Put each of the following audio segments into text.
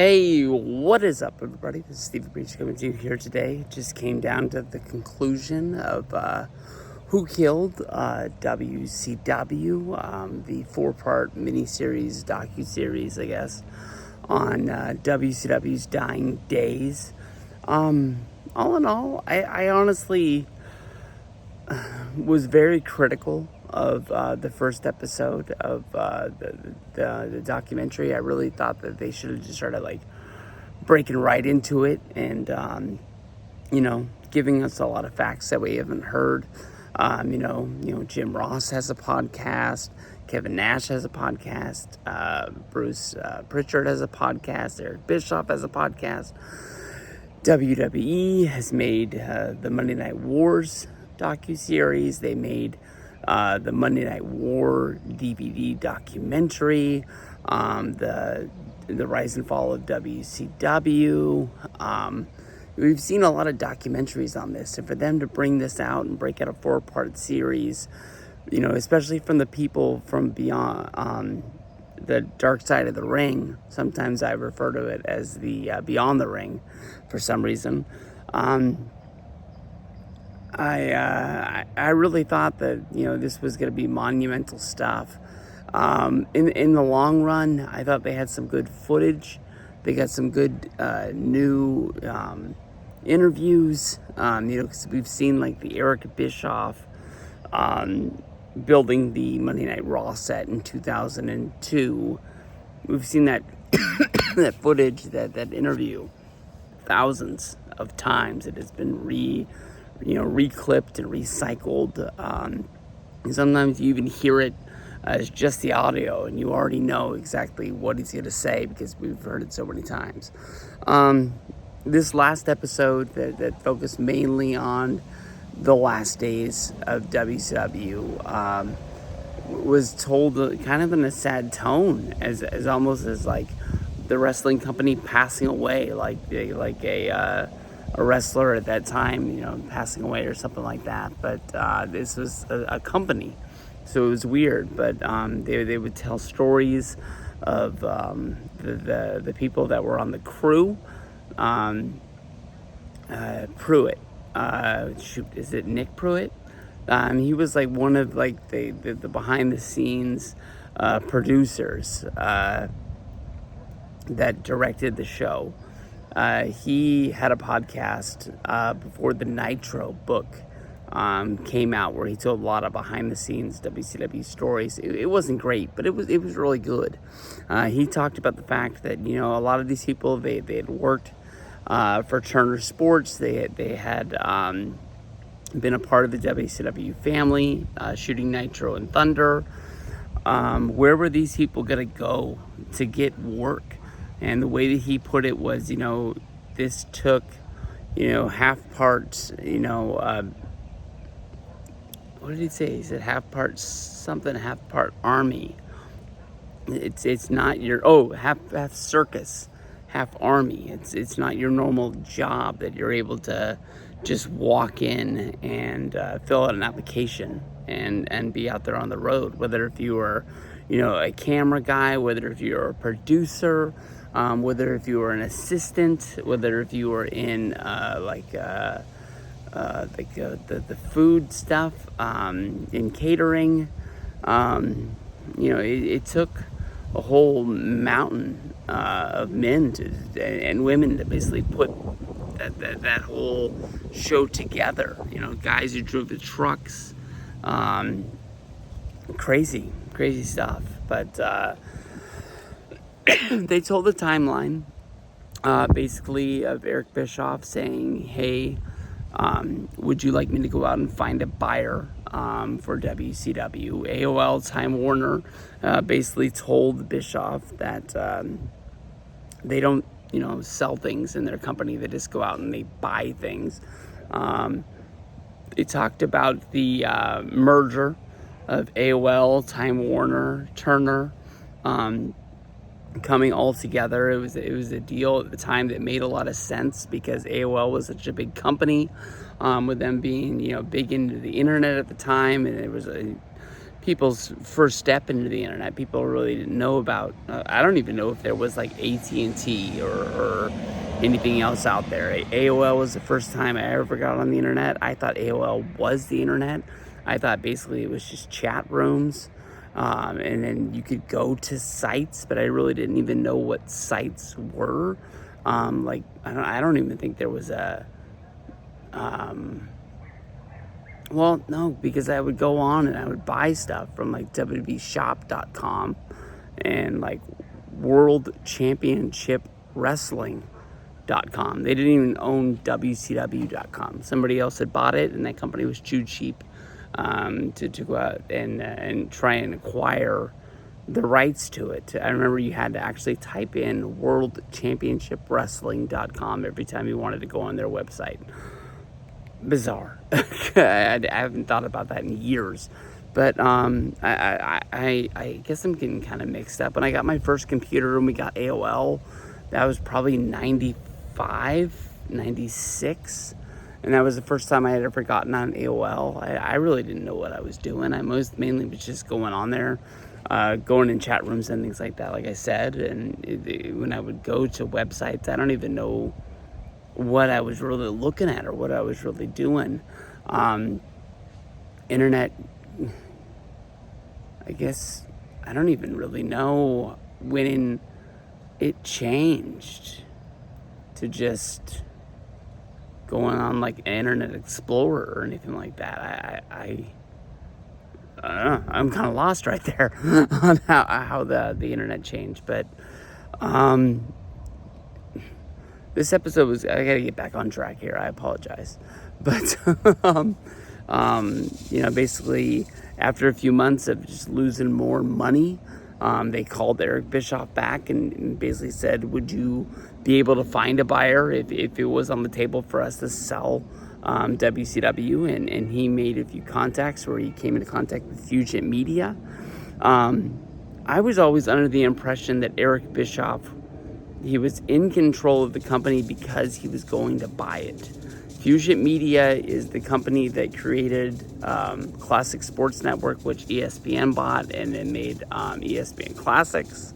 Hey, what is up, everybody? This is Steve Breach coming to you here today. Just came down to the conclusion of Who Killed WCW, the four-part miniseries, docu-series, I guess, on WCW's dying days. All in all, I honestly was very critical of the first episode of the documentary. I really thought that they should have just started breaking right into it and giving us a lot of facts that we haven't heard. Jim Ross has a podcast, Kevin Nash has a podcast, Bruce Pritchard has a podcast, Eric Bischoff has a podcast. WWE has made the Monday Night Wars docuseries. They made the Monday Night War DVD documentary, the rise and fall of WCW. We've seen a lot of documentaries on this, and for them to bring this out and break out a four-part series, especially from the people from beyond the dark side of the ring. Sometimes I refer to it as the beyond the ring, for some reason. I really thought that this was going to be monumental stuff. In the long run, I thought they had some good footage. They got some good new interviews. Because we've seen the Eric Bischoff building the Monday Night Raw set in 2002. We've seen that that footage, that interview, thousands of times. It has been reclipped and recycled. And sometimes you even hear it as just the audio, and you already know exactly what he's going to say because we've heard it so many times. This last episode that focused mainly on the last days of WCW was told kind of in a sad tone, as almost as the wrestling company passing away, like a wrestler at that time, passing away or something like that. But this was a company, so it was weird. But they would tell stories of the people that were on the crew. Pruitt, is it Nick Pruitt? He was one of the behind the scenes producers that directed the show. He had a podcast before the Nitro book came out, where he told a lot of behind the scenes WCW stories. It wasn't great, but it was really good. He talked about the fact that a lot of these people they had worked for Turner Sports. They had been a part of the WCW family, shooting Nitro and Thunder. Where were these people gonna go to get work? And the way that he put it was, this took, half parts, what did he say? He said half part something, half part army. It's not your, half circus, half army. It's not your normal job that you're able to just walk in and fill out an application and be out there on the road. Whether if you were, a camera guy, whether if you're a producer, whether if you were an assistant, whether if you were in the food stuff, in catering. It took a whole mountain of men and women to basically put that whole show together. Guys who drove the trucks, crazy stuff. But they told the timeline, basically, of Eric Bischoff saying, "Hey, would you like me to go out and find a buyer for WCW?" AOL Time Warner basically told Bischoff that they don't, sell things in their company. They just go out and they buy things. They talked about the merger of AOL, Time Warner, Turner, coming all together. It was a deal at the time that made a lot of sense because AOL was such a big company, with them being big into the internet at the time, and it was a people's first step into the internet. People really didn't know about, I don't even know if there was like AT&T or anything else out there. AOL was the first time I ever got on the internet. I thought AOL was the internet. I thought basically it was just chat rooms. And then you could go to sites, but I really didn't even know what sites were. Like, I don't even think there was a, well, no, because I would go on and I would buy stuff from like WWShop.com and like World Championship Wrestling.com. They didn't even own WCW.com. Somebody else had bought it, and that company was too cheap to go out and try and acquire the rights to it. I remember you had to actually type in World Championship Wrestling.com every time you wanted to go on their website. Bizarre. I haven't thought about that in years. But I guess I'm getting kind of mixed up. When I got my first computer and we got AOL, that was probably 95, 96. And that was the first time I had ever gotten on AOL. I really didn't know what I was doing. I mainly was just going on there, going in chat rooms and things like that, like I said. And when I would go to websites, I don't even know what I was really looking at or what I was really doing. Internet, I guess, I don't even really know when it changed to just going on like Internet Explorer or anything like that. I don't know. I'm kind of lost right there on how the internet changed. But this episode was, I gotta get back on track here. I apologize. But, basically after a few months of just losing more money, they called Eric Bischoff back and basically said, would you be able to find a buyer if it was on the table for us to sell WCW? And he made a few contacts where he came into contact with Fusion Media. I was always under the impression that Eric Bischoff, he was in control of the company because he was going to buy it. Fusion Media is the company that created Classic Sports Network, which ESPN bought, and then made ESPN Classics.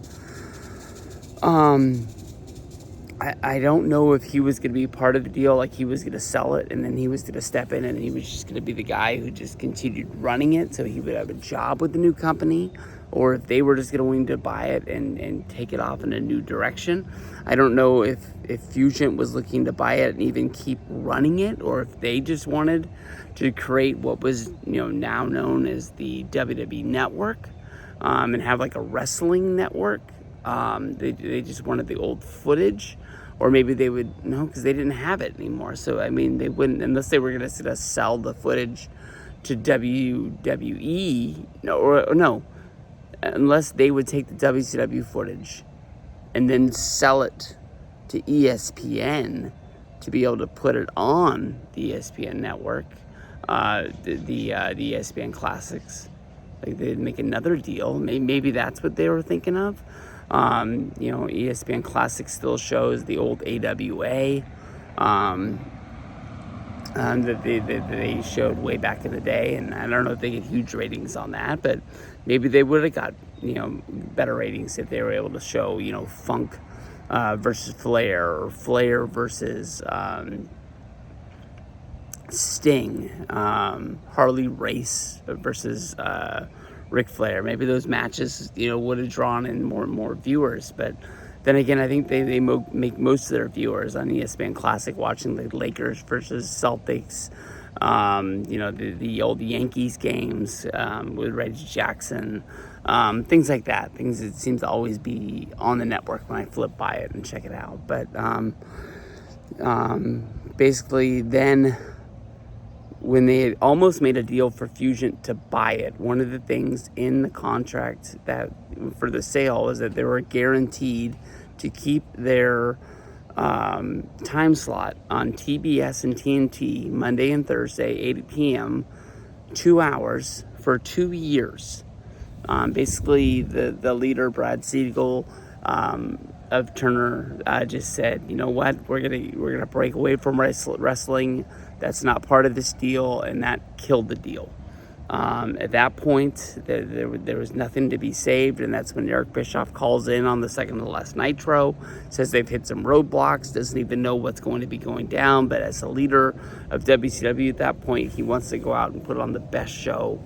I don't know if he was going to be part of the deal, like he was going to sell it, and then he was going to step in, and he was just going to be the guy who just continued running it, so he would have a job with the new company, or if they were just going to buy it and take it off in a new direction. I don't know if Fusion was looking to buy it and even keep running it, or if they just wanted to create what was now known as the WWE Network, and have like a wrestling network. They just wanted the old footage, or maybe they would, no, because they didn't have it anymore. So, I mean, they wouldn't, unless they were going to sell the footage to WWE, unless they would take the WCW footage and then sell it to ESPN to be able to put it on the ESPN network, the ESPN Classics. Like, they'd make another deal. Maybe that's what they were thinking of. ESPN Classics still shows the old AWA that they showed way back in the day, and I don't know if they get huge ratings on that, but maybe they would have got better ratings if they were able to show Funk versus Flair, or Flair versus Sting, Harley Race versus Ric Flair. Maybe those matches, would have drawn in more and more viewers. But then again, I think they make most of their viewers on ESPN Classic watching the Lakers versus Celtics, the old Yankees games with Reggie Jackson, things like that. Things that seems to always be on the network when I flip by it and check it out. But basically then, when they had almost made a deal for Fusion to buy it, one of the things in the contract that for the sale is that they were guaranteed to keep their time slot on TBS and TNT Monday and Thursday, 8 p.m., 2 hours for 2 years. Basically, the leader, Brad Siegel, of Turner, just said, you know what, we're gonna break away from wrestling. That's not part of this deal, and that killed the deal. At that point, there was nothing to be saved, and that's when Eric Bischoff calls in on the second to last Nitro, says they've hit some roadblocks, doesn't even know what's going to be going down, but as a leader of WCW at that point, he wants to go out and put on the best show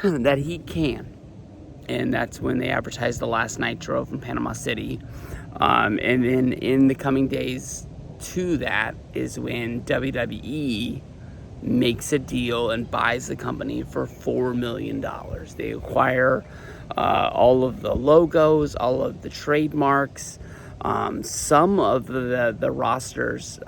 that he can. And that's when they advertised the last Nitro from Panama City. And then in the coming days to that is when WWE makes a deal and buys the company for $4 million. They acquire all of the logos, all of the trademarks. Some of the rosters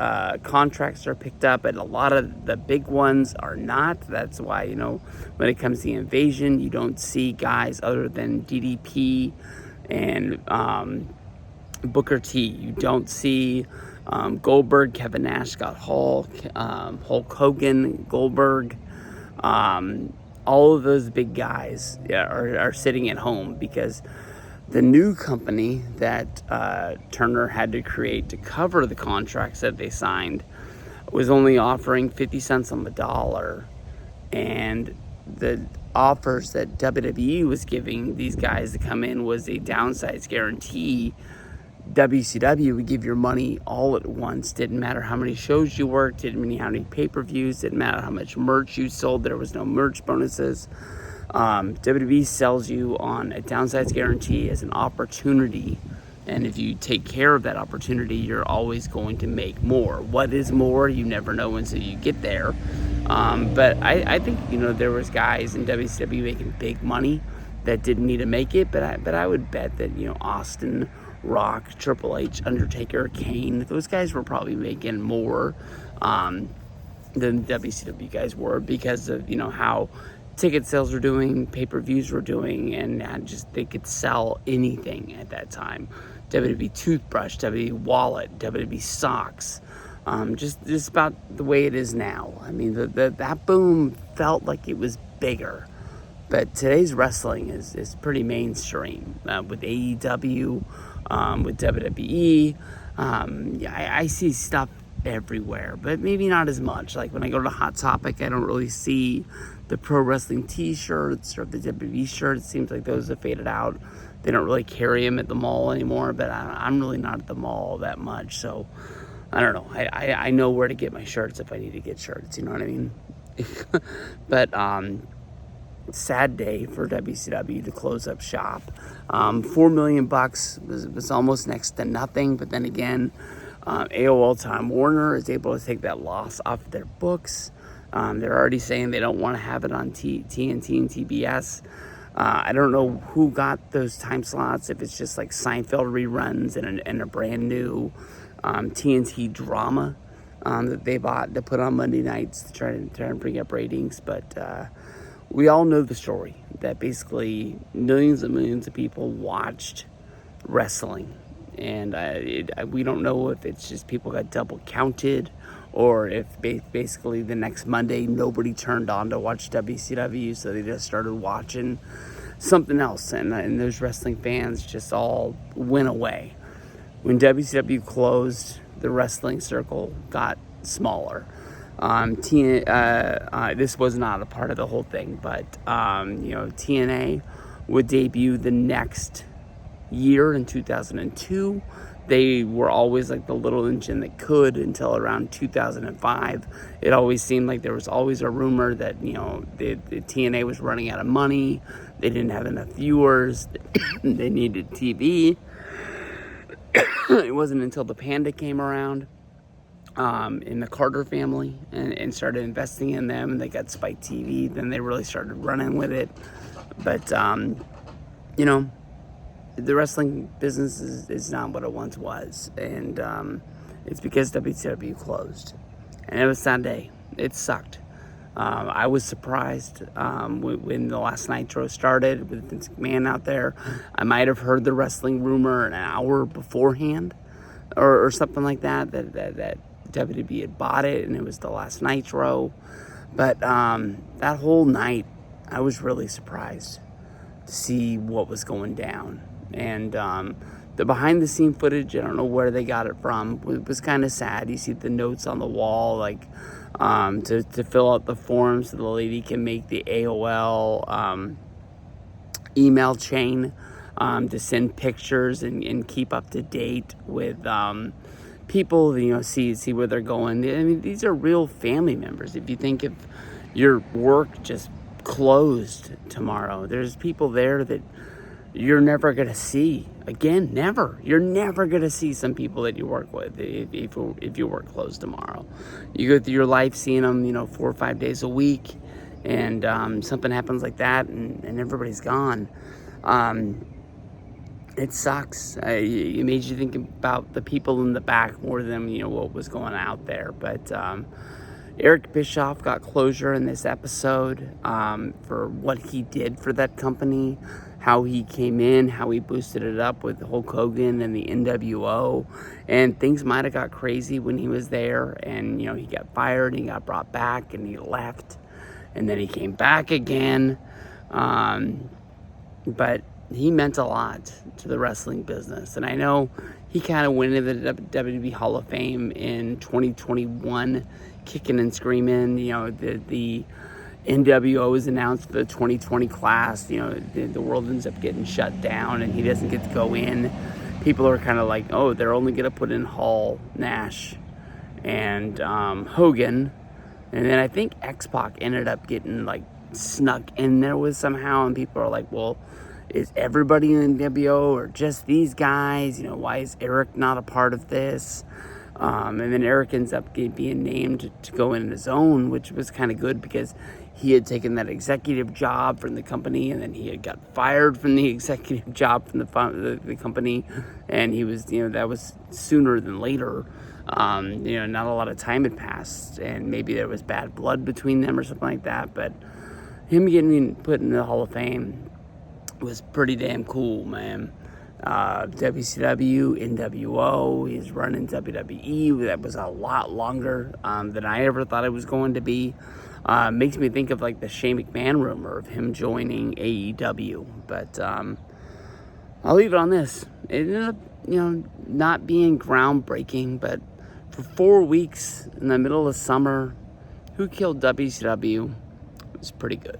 contracts are picked up, and a lot of the big ones are not. That's why, when it comes to the Invasion, you don't see guys other than DDP and Booker T. You don't see Goldberg, Kevin Nash, Scott Hall, Hulk Hogan, Goldberg. All of those big guys are sitting at home because the new company that Turner had to create to cover the contracts that they signed was only offering 50 cents on the dollar. And the offers that WWE was giving these guys to come in was a downsides guarantee. WCW would give your money all at once. Didn't matter how many shows you worked, didn't matter how many pay-per-views, didn't matter how much merch you sold. There was no merch bonuses. WWE sells you on a downsides guarantee as an opportunity, and if you take care of that opportunity, you're always going to make more. What is more? You never know until you get there. But I think there was guys in WCW making big money that didn't need to make it, but I would bet that Austin, Rock, Triple H, Undertaker, Kane, those guys were probably making more than WCW guys were because of how ticket sales were doing, pay-per-views were doing, and they could sell anything at that time. WWE toothbrush, WWE wallet, WWE socks, just about the way it is now. I mean, that boom felt like it was bigger. But today's wrestling is pretty mainstream with AEW, with WWE. I see stuff everywhere, but maybe not as much. Like when I go to Hot Topic, I don't really see the pro wrestling t-shirts or the WWE shirts. It seems like those have faded out. They don't really carry them at the mall anymore, but I'm really not at the mall that much, so I don't know. I know where to get my shirts if I need to get shirts, you know what I mean? But sad day for WCW to close up shop. $4 million was almost next to nothing, but then again, AOL Time Warner is able to take that loss off their books. They're already saying they don't want to have it on TNT and TBS. I don't know who got those time slots, if it's just like Seinfeld reruns and a brand new TNT drama that they bought to put on Monday nights to try and bring up ratings. But we all know the story that basically millions and millions of people watched wrestling. And we don't know if it's just people got double counted or if basically the next Monday nobody turned on to watch WCW, so they just started watching something else, and those wrestling fans just all went away. When WCW closed, the wrestling circle got smaller. This was not a part of the whole thing, but TNA would debut the next year in 2002. They were always like the little engine that could until around 2005. It always seemed like there was always a rumor that the TNA was running out of money. They didn't have enough viewers. They needed TV. It wasn't until the Panda came around in the Carter family and started investing in them, and they got Spike TV. Then they really started running with it. But the wrestling business is not what it once was, and it's because WCW closed, and it was a sad day. It sucked. I was surprised when the last Nitro started with Vince McMahon out there. I might have heard the wrestling rumor an hour beforehand, or something like that WWE had bought it and it was the last Nitro. But that whole night, I was really surprised to see what was going down. And the behind the scene footage, I don't know where they got it from. It was kind of sad. You see the notes on the wall, like to fill out the forms so the lady can make the AOL email chain to send pictures and keep up to date with people, see where they're going. I mean, these are real family members. If you think if your work just closed tomorrow, there's people there that you're never going to see again. Never. You're never going to see some people that you work with if your work closed tomorrow. You go through your life seeing them, 4 or 5 days a week, and something happens like that, and everybody's gone. It sucks. It made you think about the people in the back more than what was going out there. But Eric Bischoff got closure in this episode for what he did for that company, how he came in, how he boosted it up with Hulk Hogan and the NWO, and things might have got crazy when he was there, and he got fired, and he got brought back, and he left, and then he came back again, but he meant a lot to the wrestling business, and I know he kind of went into the WWE Hall of Fame in 2021, kicking and screaming. The NWO was announced for the 2020 class. The world ends up getting shut down, and he doesn't get to go in. People are kind of like, oh, they're only going to put in Hall, Nash, and Hogan, and then I think X-Pac ended up getting snuck in there with somehow, and people are like, well, is everybody in NWO or just these guys? Why is Eric not a part of this? And then Eric ends up being named to go in his own, which was kind of good because he had taken that executive job from the company, and then he had got fired from the executive job from the company, and he was, that was sooner than later. Not a lot of time had passed, and maybe there was bad blood between them or something like that, but him getting put in the Hall of Fame was pretty damn cool, man. WCW, NWO, his run in WWE, that was a lot longer than I ever thought it was going to be. Makes me think of the Shane McMahon rumor of him joining AEW. But I'll leave it on this. It ended up, not being groundbreaking, but for 4 weeks in the middle of summer, who killed WCW? It was pretty good.